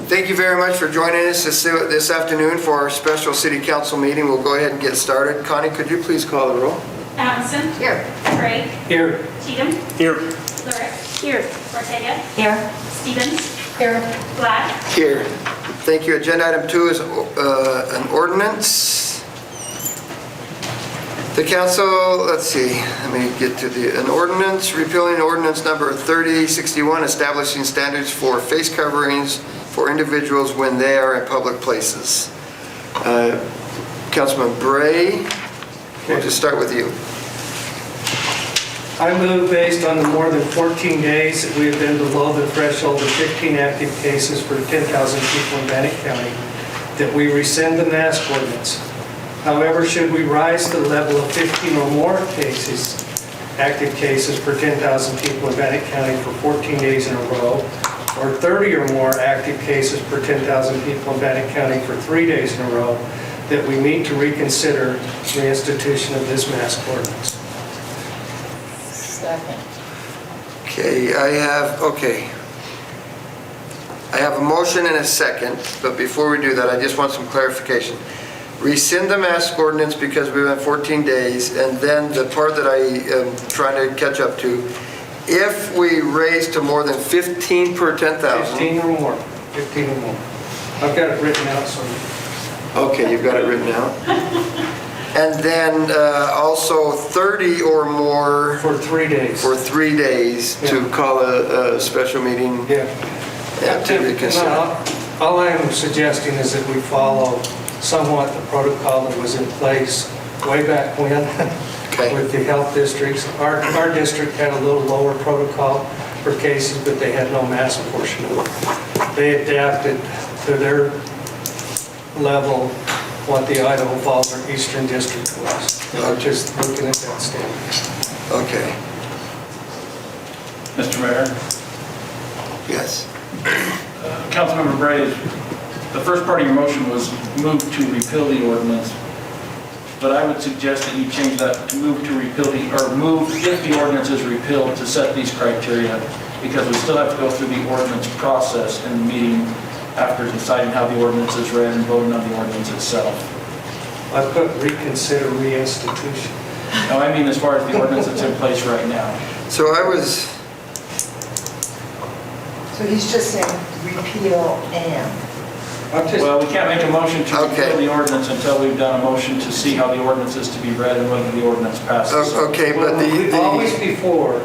Thank you very much for joining us this afternoon for our special city council meeting. We'll go ahead and get started. Connie, could you please call the roll? Allison. Here. Gray. Here. Cheatham. Here. Lurick. Here. Ortega. Here. Stevens. Here. Black. Here. Thank you. Agenda item 2 is an ordinance. The council, let's see, let me get to an ordinance, repealing ordinance number 3061, establishing standards for face coverings for individuals when they are in public places. Councilman Bray, we'll just start with you. I move based on the more than 14 days that we have been below the threshold of 15 active cases per 10,000 people in Bannock County, that we rescind the mask ordinance. However, should we rise to the level of 15 or more cases, active cases per 10,000 people in Bannock County for 14 days in a row, or 30 or more active cases per 10,000 people in Bannock County for 3 days in a row, that we need to reconsider the institution of this mask ordinance. Second. Okay, I have a motion and a second, but before we do that, I just want some clarification. Rescind the mask ordinance because we went 14 days, and then the part that I am trying to catch up to, if we raise to more than 15 per 10,000. 15 or more. 15 or more. I've got it written out, so. Okay, you've got it written out. And then also 30 or more. For 3 days. For 3 days to Yeah. call a special meeting. Yeah. To reconsider. No, all I am suggesting is that we follow somewhat the protocol that was in place way back when Okay. with the health districts. Our district had a little lower protocol for cases, but they had no mask portion of it. They adapted to their level what the Idaho Falls or Eastern District was. We're just looking at that standard. Okay, Mr. Mayor, yes. Councilmember Bray, the first part of your motion was move to repeal the ordinance, but I would suggest that you change that to move to repeal move if the ordinance is repealed to set these criteria, because we still have to go through the ordinance process in the meeting after deciding how the ordinance is read and voting on the ordinance itself. I put reconsider reinstitution. Now, I mean as far as the ordinance that's in place right now. So I was, So he's just saying repeal and. Well, we can't make a motion to Okay. repeal the ordinance until we've done a motion to see how the ordinance is to be read and whether the ordinance passes. okay, but Always before,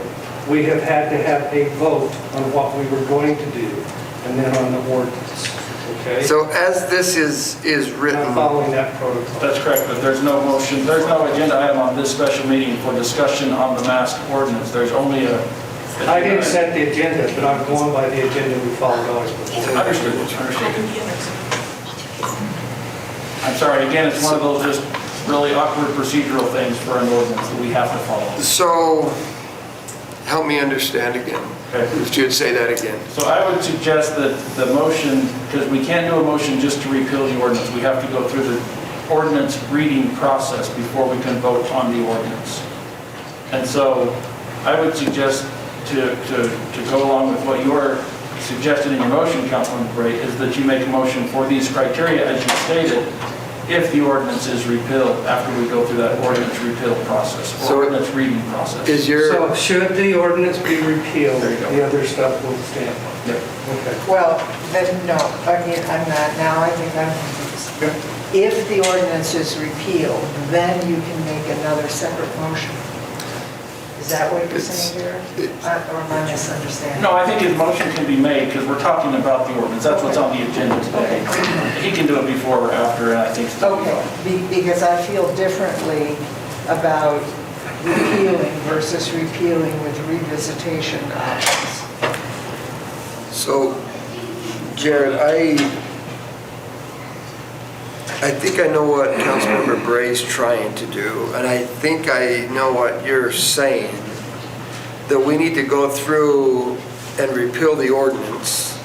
we have had to have a vote on what we were going to do, and then on the ordinance, okay? so as this is I'm written, following that protocol. That's correct, but there's no motion, there's no agenda item on this special meeting for discussion on the mask ordinance. There's only a... I didn't set the agenda, but I'm going by the agenda we followed always before. Understood. I'm sorry, again, it's one of those just really awkward procedural things for an ordinance that we have to follow. so help me understand again. Okay. If you'd say that again. So I would suggest that the motion, because we can't do a motion just to repeal the ordinance, we have to go through the ordinance reading process before we can vote on the ordinance. And so I would suggest to go along with what you're suggesting in your motion, Councilman Bray, is that you make a motion for these criteria, as you stated, if the ordinance is repealed after we go through that ordinance repeal process, or So ordinance reading process. Is your, So should the ordinance be repealed, There you go. the other stuff will stand. Yeah. Okay. Well, then no, I mean, I'm not, now I think I'm confused. If the ordinance is repealed, then you can make another separate motion. Is that what you're saying, Jared? Or am I misunderstanding? No, I think his motion can be made, because we're talking about the ordinance. That's what's on the agenda today. He can do it before or after, and I think so. Okay, because I feel differently about repealing versus repealing with revisitation options. so Jared, I think I know what Councilmember Bray's trying to do, and I think I know what you're saying, that we need to go through and repeal the ordinance.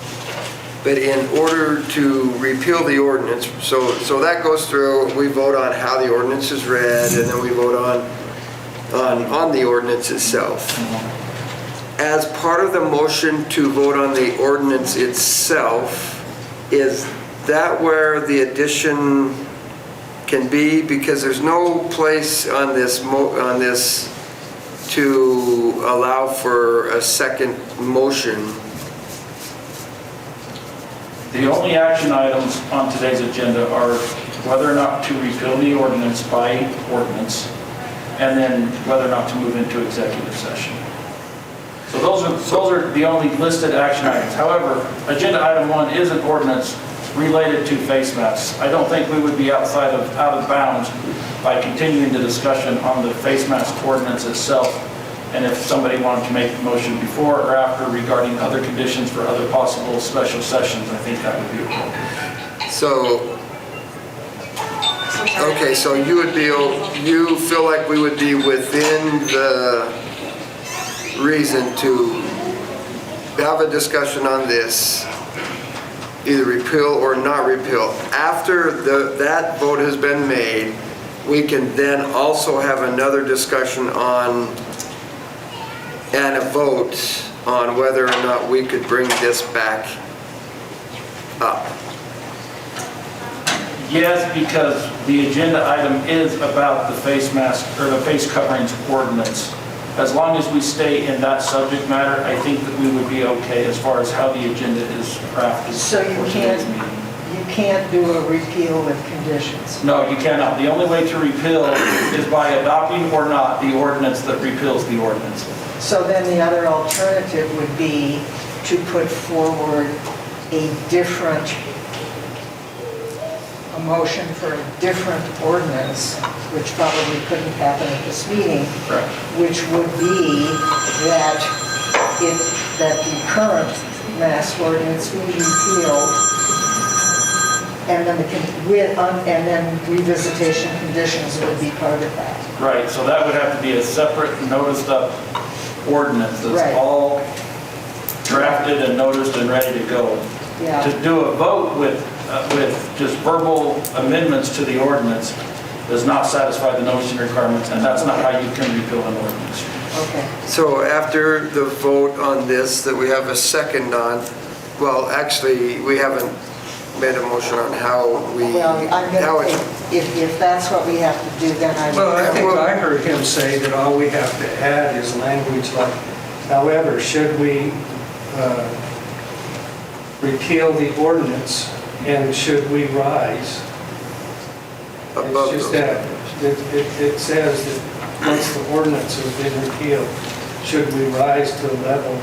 But in order to repeal the ordinance, so that goes through, we vote on how the ordinance is read, and then we vote on the ordinance itself. As part of the motion to vote on the ordinance itself, is that where the addition can be? Because there's no place on this to allow for a second motion. The only action items on today's agenda are whether or not to repeal the ordinance by ordinance, and then whether or not to move into executive session. So those are the only listed action items. However, agenda item 1 is an ordinance related to face masks. I don't think we would be out of bounds by continuing the discussion on the face mask ordinance itself. And if somebody wanted to make a motion before or after regarding other conditions for other possible special sessions, I think that would be appropriate. So, okay, so you feel like we would be within the reason to have a discussion on this, either repeal or not repeal. After that vote has been made, we can then also have another discussion on, and a vote on whether or not we could bring this back up. Yes, because the agenda item is about the face mask or the face coverings ordinance. As long as we stay in that subject matter, I think that we would be okay as far as how the agenda is crafted. So you for today's meeting. can't do a repeal with conditions. No, you cannot. The only way to repeal is by adopting or not the ordinance that repeals the ordinance. So then the other alternative would be to put forward a motion for a different ordinance, which probably couldn't happen at this meeting. Correct. Which would be that the current mask ordinance be repealed, and then revisitation conditions would be part of that. Right, so that would have to be a separate noticed up ordinance Right. that's all drafted and noticed and ready to go. Yeah. To do a vote with just verbal amendments to the ordinance does not satisfy the noticing requirements, and that's not how you can repeal an ordinance. Okay. So after the vote on this, that we have a second on, well, actually, we haven't made a motion on how we, Well, I'm how going to it, take, if that's what we have to do, then I Well, I think would. I heard him say that all we have to add is language like, however, should we repeal the ordinance and should we rise? above It's just those. that, it says that once the ordinance has been repealed, should we rise to the level?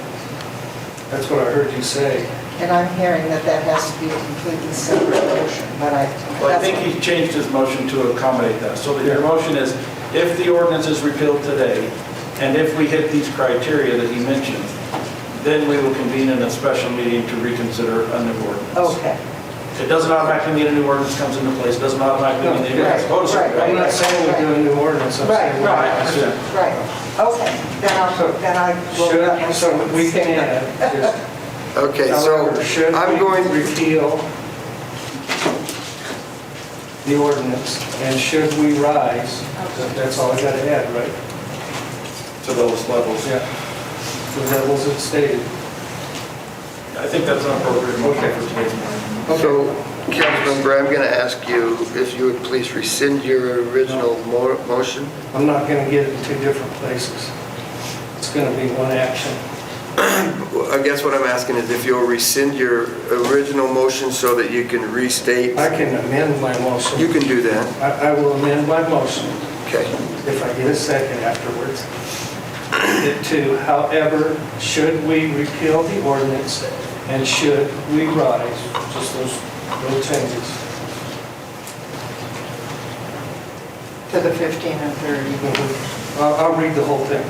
That's what I heard you say. And I'm hearing that has to be a completely separate motion, but Well, I think he changed his motion to accommodate that. So that your motion is, if the ordinance is repealed today, and if we hit these criteria that he mentioned, then we will convene in a special meeting to reconsider a new ordinance. Okay. It doesn't automatically mean a new ordinance comes into place, it doesn't automatically mean the ordinance goes Right, away. I'm not saying we do a new ordinance, I'm Right, saying. Right, I understand. Right, okay, then I will. Should, so we can add, just, Okay, however, so should I'm going, we repeal the ordinance and should we rise? That's all I got to add, right? To those levels. Yeah. The levels it's stated. I think that's an appropriate motion for today's meeting. so Councilman Bray, I'm going to ask you if you would please rescind your original motion. I'm not going to get it in two different places. It's going to be one action. I guess what I'm asking is if you'll rescind your original motion so that you can restate. I can amend my motion. You can do that. I will amend my motion Okay. if I get a second afterwards. To, however, should we repeal the ordinance and should we rise? Just those little changes. To the 15 and 30. I'll read the whole thing.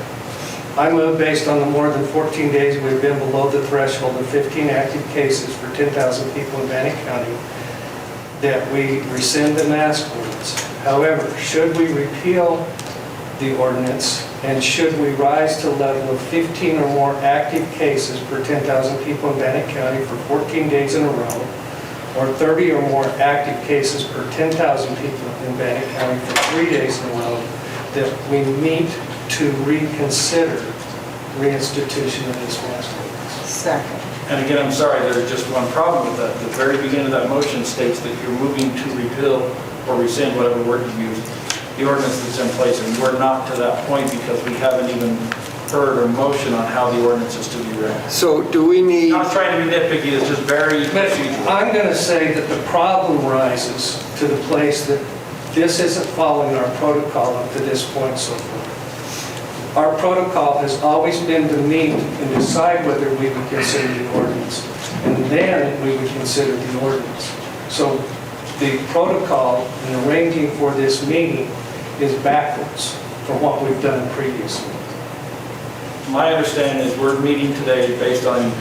I move based on the more than 14 days we've been below the threshold of 15 active cases for 10,000 people in Bannock County, that we rescind the mask ordinance. However, should we repeal the ordinance and should we rise to a level of 15 or more active cases per 10,000 people in Bannock County for 14 days in a row, or 30 or more active cases per 10,000 people in Bannock County for 3 days in a row, that we meet to reconsider reinstitution of this mask ordinance. Second. And again, I'm sorry, there's just one problem with that. The very beginning of that motion states that you're moving to repeal or rescind, whatever word you use, the ordinance that's in place, and we're not to that point because we haven't even heard a motion on how the ordinance is to be read. So do we need, Not trying to be nitpicky, it's just very But procedural. I'm going to say that the problem rises to the place that this isn't following our protocol up to this point so far. Our protocol has always been to meet and decide whether we would consider the ordinance, and then we would consider the ordinance. So the protocol in arranging for this meeting is backwards from what we've done previously. My understanding is we're meeting today based on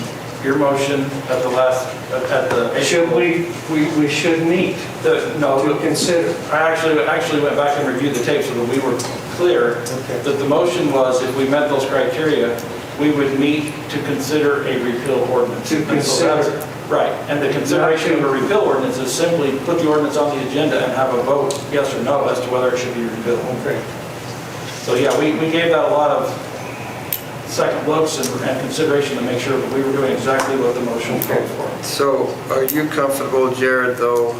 your motion at the last, at the... Should we should meet No, to consider. I actually went back and reviewed the tape so that we were clear Okay. that the motion was if we met those criteria, we would meet to consider a repeal ordinance. To And so that's- consider. Right, and the consideration of a repeal ordinance is simply put the ordinance on the agenda and have a vote, yes or no, as to whether it should be repealed. Okay. So yeah, we gave that a lot of second looks and consideration to make sure that we were doing exactly what the motion called for. so are you comfortable, Jared, though,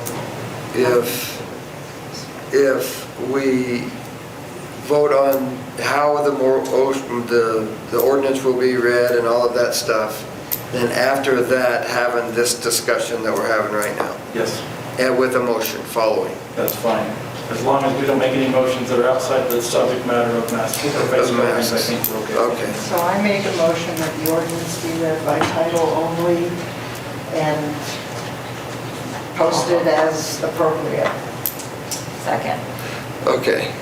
if we vote on how the ordinance will be read and all of that stuff, then after that, having this discussion that we're having right now, Yes, and with a motion following? that's fine. As long as we don't make any motions that are outside the subject matter of masks or face coverings, I think we're okay. Okay. So I make a motion that the ordinance be read by title only and posted as appropriate. Second. Okay.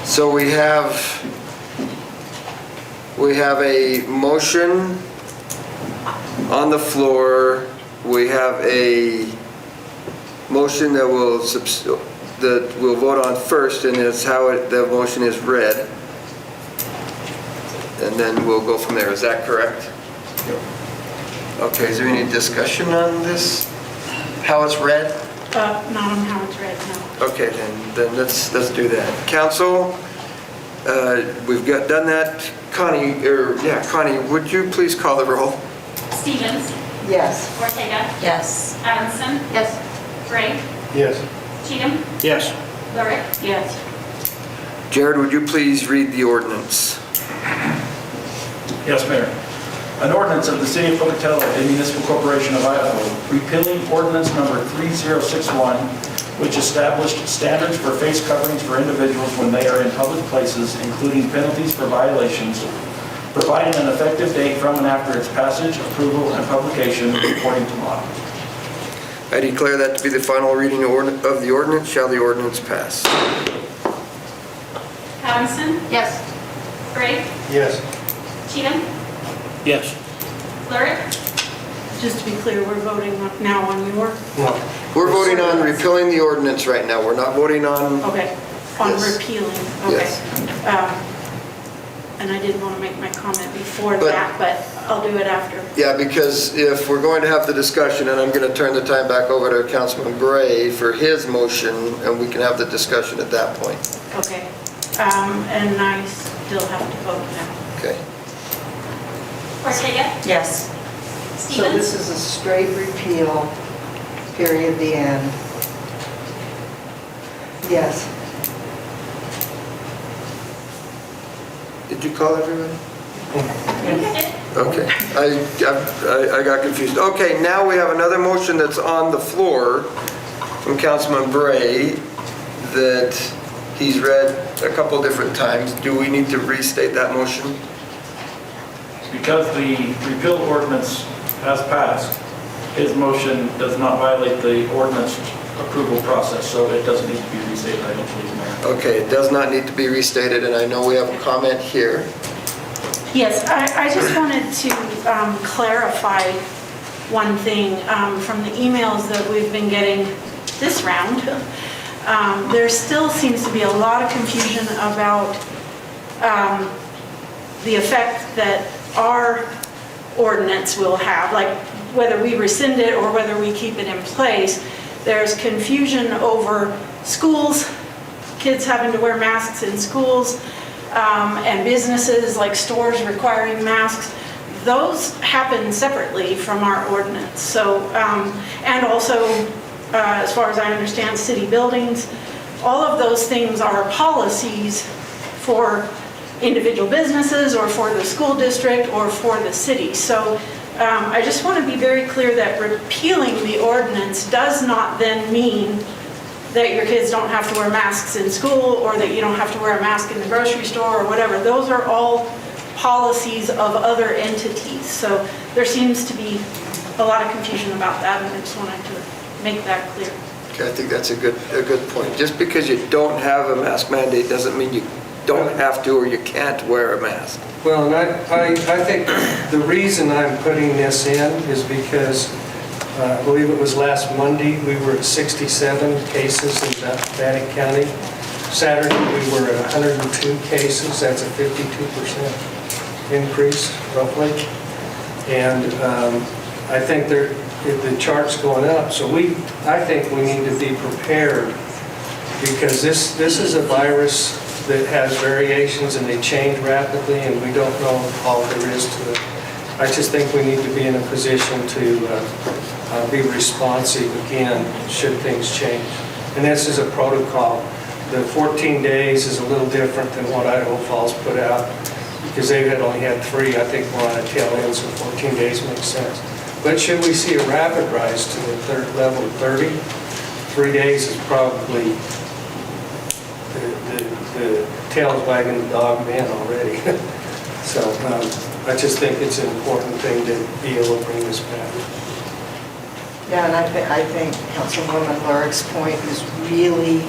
So we have a motion on the floor. We have a motion that we'll vote on first, and it's how the motion is read. And then we'll go from there. Is that correct? Okay, is there any discussion on this? How it's read? Not on how it's read, no. Okay, then let's do that. Council, we've done that. Connie, would you please call the roll? Stevens. Yes. Ortega. Yes. Adamson. Yes. Gray. Yes. Cheatham. Yes. Lurick. Yes. Jared, would you please read the ordinance? Yes, Mayor. An ordinance of the City of Pocatello, a municipal corporation of Idaho, repealing ordinance number 3061, which established standards for face coverings for individuals when they are in public places, including penalties for violations, providing an effective date from and after its passage, approval, and publication according to law. I declare that to be the final reading of the ordinance. Shall the ordinance pass? Adamson. Yes. Gray. Yes. Cheatham. Yes. Lurick. Just to be clear, we're voting now on your, We're voting on repealing the ordinance right now. We're not voting on, okay, on Yes. repealing, Yes. okay. And I didn't want to make my comment before But- that, but I'll do it after. yeah, because if we're going to have the discussion, and I'm going to turn the time back over to Councilman Bray for his motion, and we can have the discussion at that point. Okay. And I still have to vote now. Okay. Ortega. Yes. So this Stevens. is a straight repeal, period, the end. Yes. Did you call everybody? Okay. Okay, I got confused. Okay, now we have another motion that's on the floor from Councilman Bray that he's read a couple different times. Do we need to restate that motion? Because the repeal ordinance has passed, his motion does not violate the ordinance approval process, so it doesn't need to be restated, I don't believe, Mayor. Okay, it does not need to be restated, and I know we have a comment here. Yes, I just wanted to clarify one thing from the emails that we've been getting this round. There still seems to be a lot of confusion about the effect that our ordinance will have, like whether we rescind it or whether we keep it in place. There's confusion over schools, kids having to wear masks in schools, and businesses like stores requiring masks those happen separately from our ordinance. So, and also, as far as I understand, city buildings, all of those things are policies for individual businesses or for the school district or for the city. So I just want to be very clear that repealing the ordinance does not then mean that your kids don't have to wear masks in school or that you don't have to wear a mask in the grocery store or whatever. Those are all policies of other entities. So there seems to be a lot of confusion about that, and I just wanted to make that clear. Okay, I think that's a good point. Just because you don't have a mask mandate doesn't mean you don't have to or you can't wear a mask. Well, and I think the reason I'm putting this in is because I believe it was last Monday, we were at 67 cases in Bannock County. Saturday, we were at 102 cases. That's a 52% increase, roughly. And I think the chart's going up. So I think we need to be prepared because this is a virus that has variations and they change rapidly and we don't know all there is to it. I just think we need to be in a position to be responsive again should things change. And this is a protocol. The 14 days is a little different than what Idaho Falls put out because they had only had 3. I think we're on a tail end, so 14 days makes sense. But should we see a rapid rise to the third level of 30, 3 days is probably the tail's wagging the dog man already. So I just think it's an important thing to be able to bring this back. Yeah, and I think Councilwoman Lurik's point is really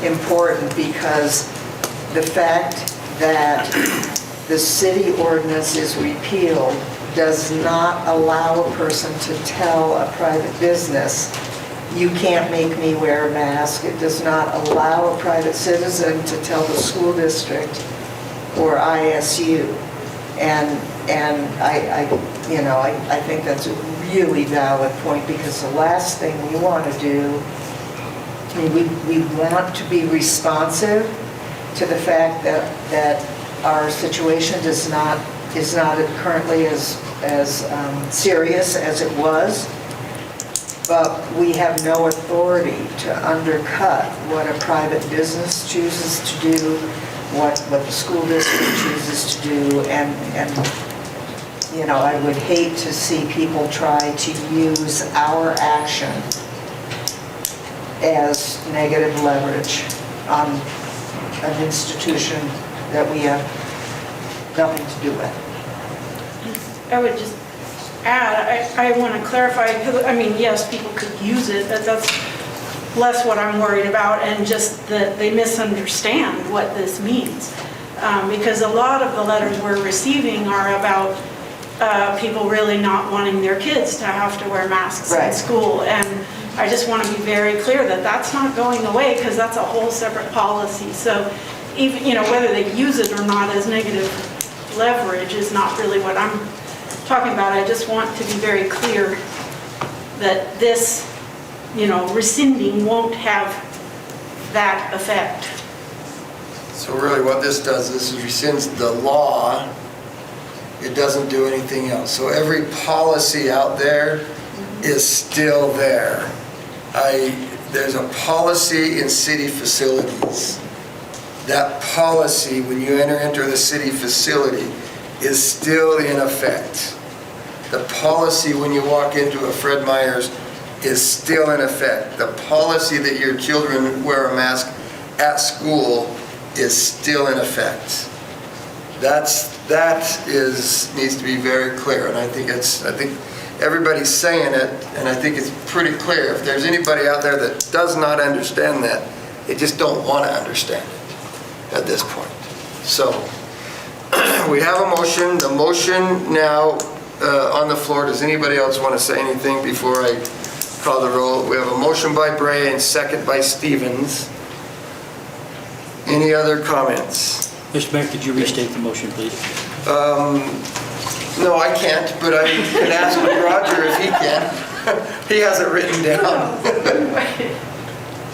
important because the fact that the city ordinance is repealed does not allow a person to tell a private business, you can't make me wear a mask. It does not allow a private citizen to tell the school district or ISU. And I think that's a really valid point because the last thing we want to do, I mean, we want to be responsive to the fact that our situation is not currently as serious as it was, but we have no authority to undercut what a private business chooses to do, what the school district chooses to do, and you know, I would hate to see people try to use our action as negative leverage on an institution that we have nothing to do with. I would just add, I want to clarify, because, I mean, yes, people could use it, but that's less what I'm worried about, and just that they misunderstand what this means. Because a lot of the letters we're receiving are about people really not wanting their kids to have to wear masks in school. And I just want to be very clear that that's not going away because that's a whole separate policy. So even, you know, whether they use it or not as negative leverage is not really what I'm talking about. I just want to be very clear that this, you know, rescinding won't have that effect. So really what this does is rescinds the law. It doesn't do anything else. So every policy out there is still there. There's a policy in city facilities. That policy, when you enter into the city facility, is still in effect. The policy when you walk into a Fred Meyer's is still in effect. The policy that your children wear a mask at school is still in effect. That needs to be very clear, and I think everybody's saying it, and I think it's pretty clear. If there's anybody out there that does not understand that, they just don't want to understand it at this point. So we have a motion. The motion now on the floor. Does anybody else want to say anything before I call the roll? We have a motion by Bray and second by Stevens. Any other comments? Mr. Mayor, could you restate the motion, please? No, I can't, but I can ask Roger if he can. He has it written down.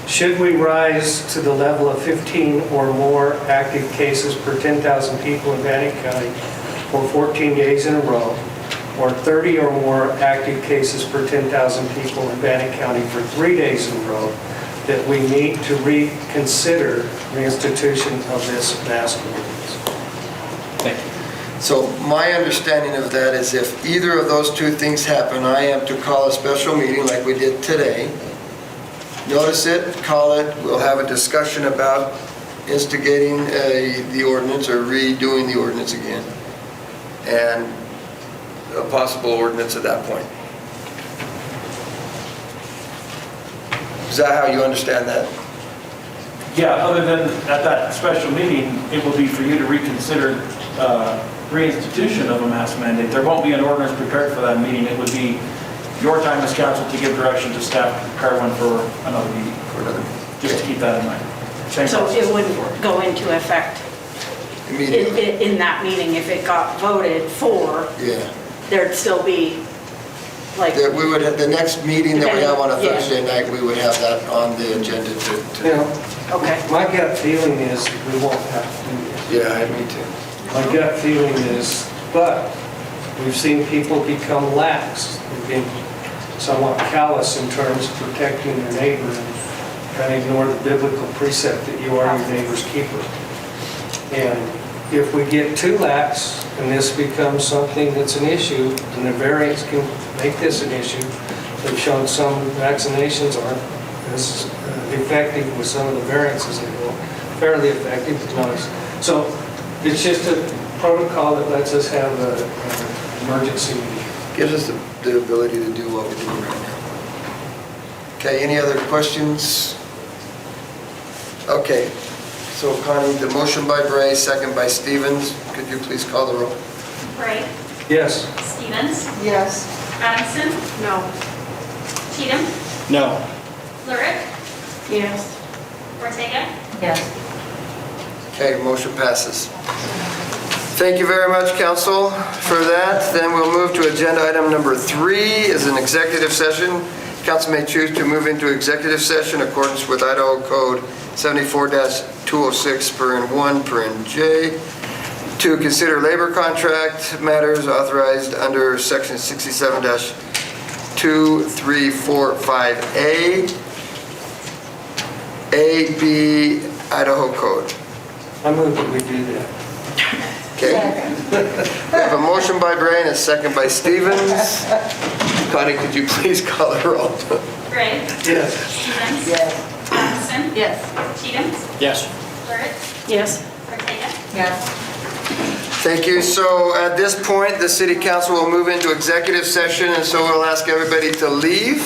Should we rise to the level of 15 or more active cases per 10,000 people in Bannock County for 14 days in a row, or 30 or more active cases per 10,000 people in Bannock County for 3 days in a row, that we need to reconsider reinstitution of this mask ordinance. Thank you. So my understanding of that is if either of those two things happen, I am to call a special meeting like we did today, notice it, call it, we'll have a discussion about instigating the ordinance or redoing the ordinance again, and a possible ordinance at that point. Is that how you understand that? Yeah, other than at that special meeting, it will be for you to reconsider reinstitution of a mask mandate. There won't be an ordinance prepared for that meeting. It would be your time as council to give direction to staff to prepare one for another meeting. Just to keep that in mind. Same So process. it wouldn't go into effect Immediately? in that meeting if it got voted for, Yeah. there'd still be like, That we would, at the next meeting that we have on a Yeah. Thursday night, we would have that on the agenda to. Now, okay. my gut feeling is we won't have to do this. Yeah, me too. My gut feeling is, but we've seen people become lax, they've been somewhat callous in terms of protecting their neighbor and kind of ignore the biblical precept that you are your neighbor's keeper. And if we get too lax and this becomes something that's an issue, and the variants can make this an issue, they've shown some vaccinations aren't as effective with some of the variances, they were fairly effective, but not as. So it's just a protocol that lets us have an emergency meeting. Gives us the ability to do what we're doing right now. Okay, any other questions? Okay, so Connie, the motion by Bray, second by Stevens. Could you please call the roll? Bray, Yes. Stevens, Yes. Adamson, No. Cheatham, No. Lurick, Yes. Ortega. Yes. Okay, motion passes. Thank you very much, council, for that. Then we'll move to agenda item number 3 is an executive session. Council may choose to move into executive session in accordance with Idaho Code 74-206 paren 1 paren J to consider labor contract matters authorized under section 67-2345A, A, B, Idaho Code. I move that we do that. Okay. We have a motion by Bray and a second by Stevens. Connie, could you please call the roll? Bray, Yes. Stevens, Yes. Adamson, Yes. Cheatham, Yes. Lurick, Yes. Ortega. Yes. Thank you. So at this point, the city council will move into executive session, and so we'll ask everybody to leave.